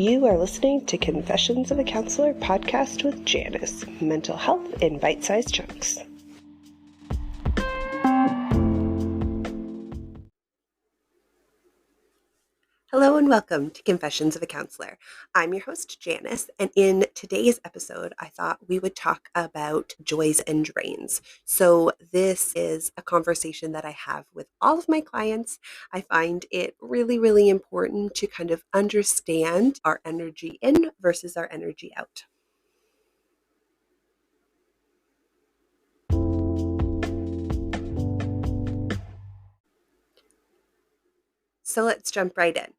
You are listening to Confessions of a Counselor podcast with Janice, mental health in bite-sized chunks. Hello and welcome to Confessions of a Counselor. I'm your host, Janice, and in today's episode, I thought we would talk about joys and drains. So this is a conversation that I have with all of my clients. I find it really, really important to kind of understand our energy in versus our energy out. So let's jump right in.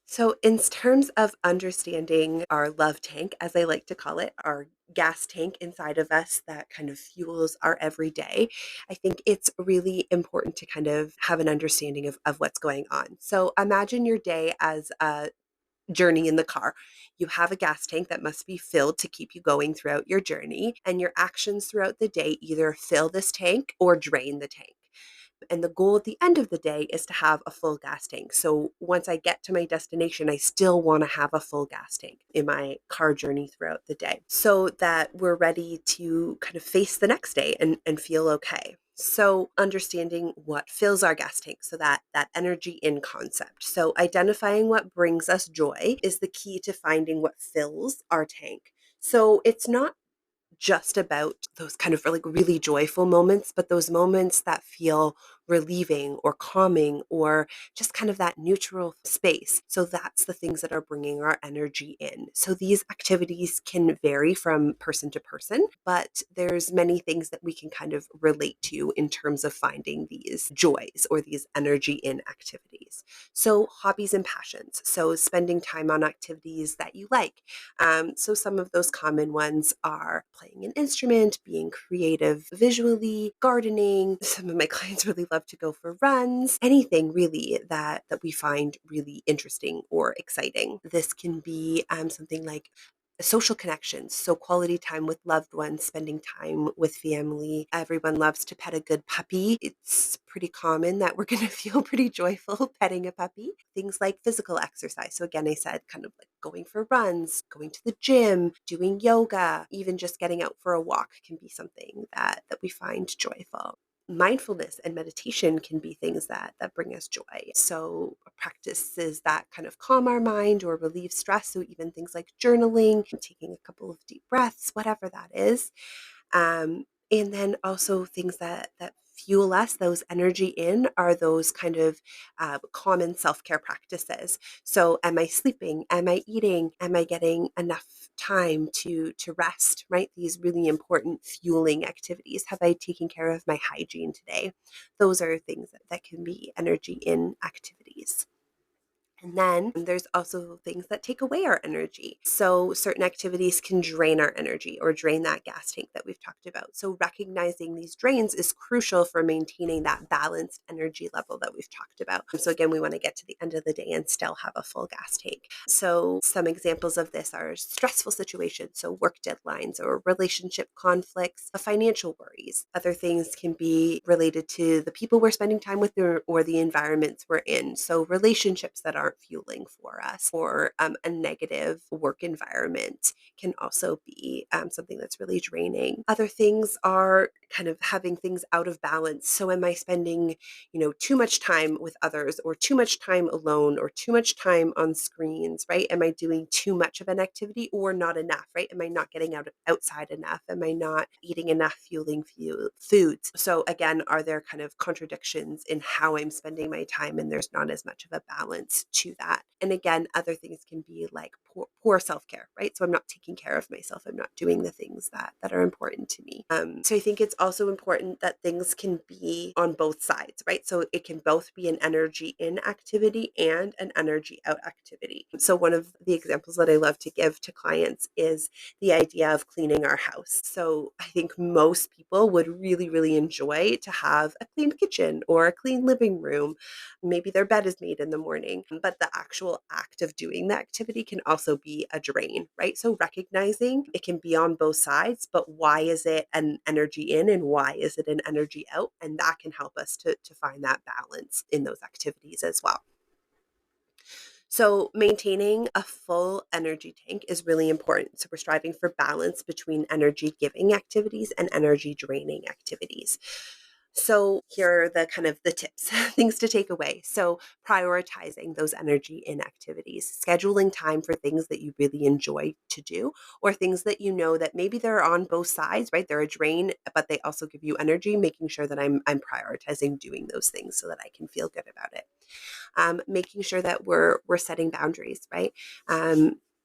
So in terms of understanding our love tank, as I like to call it, our gas tank inside of us that kind of fuels our everyday, I think it's really important to kind of have an understanding of what's going on. So imagine your day as a journey in the car. You have a gas tank that must be filled to keep you going throughout your journey, and your actions throughout the day either fill this tank or drain the tank. And the goal at the end of the day is to have a full gas tank. So once I get to my destination, I still want to have a full gas tank in my car journey throughout the day so that we're ready to kind of face the next day and feel okay. So understanding what fills our gas tank, so that energy in concept. So identifying what brings us joy is the key to finding what fills our tank. So it's not just about those kind of like really joyful moments, but those moments that feel relieving or calming or just kind of that neutral space. So that's the things that are bringing our energy in. So these activities can vary from person to person, but there's many things that we can kind of relate to in terms of finding these joys or these energy in activities. So hobbies and passions. So spending time on activities that you like. So some of those common ones are playing an instrument, being creative visually, gardening. Some of my clients really love to go for runs, anything really that we find really interesting or exciting. This can be something like social connections, so quality time with loved ones, spending time with family. Everyone loves to pet a good puppy. It's pretty common that we're going to feel pretty joyful petting a puppy. Things like physical exercise. So again, I said kind of like going for runs, going to the gym, doing yoga, even just getting out for a walk can be something that we find joyful. Mindfulness and meditation can be things that bring us joy. So practices that kind of calm our mind or relieve stress. So even things like journaling, taking a couple of deep breaths, whatever that is. And then also things that fuel us, those energy in, are those kind of common self-care practices. So am I sleeping? Am I eating? Am I getting enough time to rest, right? These really important fueling activities. Have I taken care of my hygiene today? Those are things that can be energy in activities. And then there's also things that take away our energy. So certain activities can drain our energy or drain that gas tank that we've talked about. So recognizing these drains is crucial for maintaining that balanced energy level that we've talked about. So again, we want to get to the end of the day and still have a full gas tank. So some examples of this are stressful situations, so work deadlines or relationship conflicts, financial worries. Other things can be related to the people we're spending time with or the environments we're in. So relationships that aren't fueling for us, or a negative work environment can also be something that's really draining. Other things are kind of having things out of balance. So am I spending, too much time with others or too much time alone or too much time on screens, right? Am I doing too much of an activity or not enough, right? Am I not getting outside enough? Am I not eating enough fueling foods? So again, are there kind of contradictions in how I'm spending my time, and there's not as much of a balance to that? And again, other things can be like poor self-care, right? So I'm not taking care of myself. I'm not doing the things that are important to me. So I think it's also important that things can be on both sides, right? So it can both be an energy in activity and an energy out activity. So one of the examples that I love to give to clients is the idea of cleaning our house. So I think most people would really, really enjoy to have a clean kitchen or a clean living room. Maybe their bed is made in the morning, but the actual act of doing the activity can also be a drain, right? So recognizing it can be on both sides, but why is it an energy in and why is it an energy out? And that can help us to find that balance in those activities as well. So, maintaining a full energy tank is really important. So, we're striving for balance between energy giving activities and energy draining activities. So, here are the kind of the tips, things to take away. So, prioritizing those energy in activities, scheduling time for things that you really enjoy to do, or things that you know that maybe they're on both sides, right? They're a drain, but they also give you energy, making sure that I'm prioritizing doing those things so that I can feel good about it. Making sure that we're setting boundaries, right?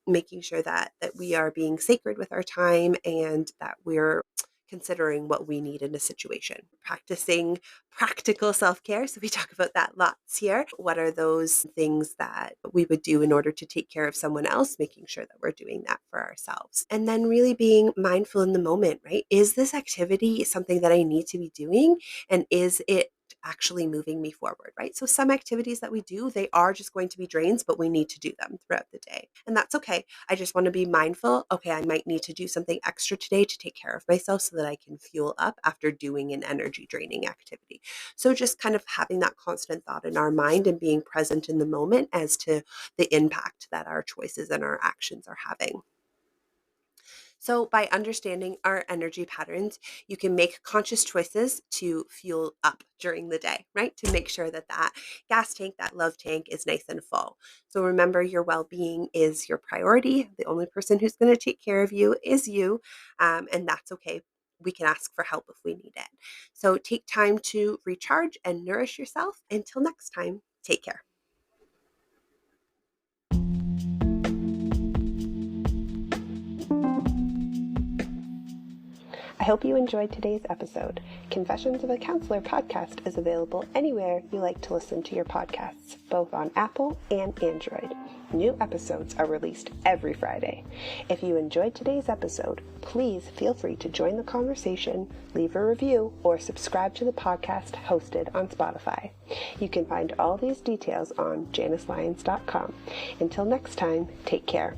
Making sure that we are being sacred with our time and that we're considering what we need in a situation. Practicing practical self-care. So we talk about that lots here. What are those things that we would do in order to take care of someone else? Making sure that we're doing that for ourselves. And then really being mindful in the moment, right? Is this activity something that I need to be doing? And is it actually moving me forward, right? So some activities that we do, they are just going to be drains, but we need to do them throughout the day. And that's okay. I just want to be mindful. Okay, I might need to do something extra today to take care of myself so that I can fuel up after doing an energy draining activity. So just kind of having that constant thought in our mind and being present in the moment as to the impact that our choices and our actions are having. So, by understanding our energy patterns, you can make conscious choices to fuel up during the day, right? To make sure that that gas tank, that love tank is nice and full. So, remember your well being is your priority. The only person who's going to take care of you is you, and that's okay. We can ask for help if we need it. So, take time to recharge and nourish yourself. Until next time, take care. I hope you enjoyed today's episode. Confessions of a Counselor podcast is available anywhere you like to listen to your podcasts, both on Apple and Android. New episodes are released every Friday. If you enjoyed today's episode, please feel free to join the conversation, leave a review, or subscribe to the podcast hosted on Spotify. You can find all these details on janicelyons.com. Until next time, take care.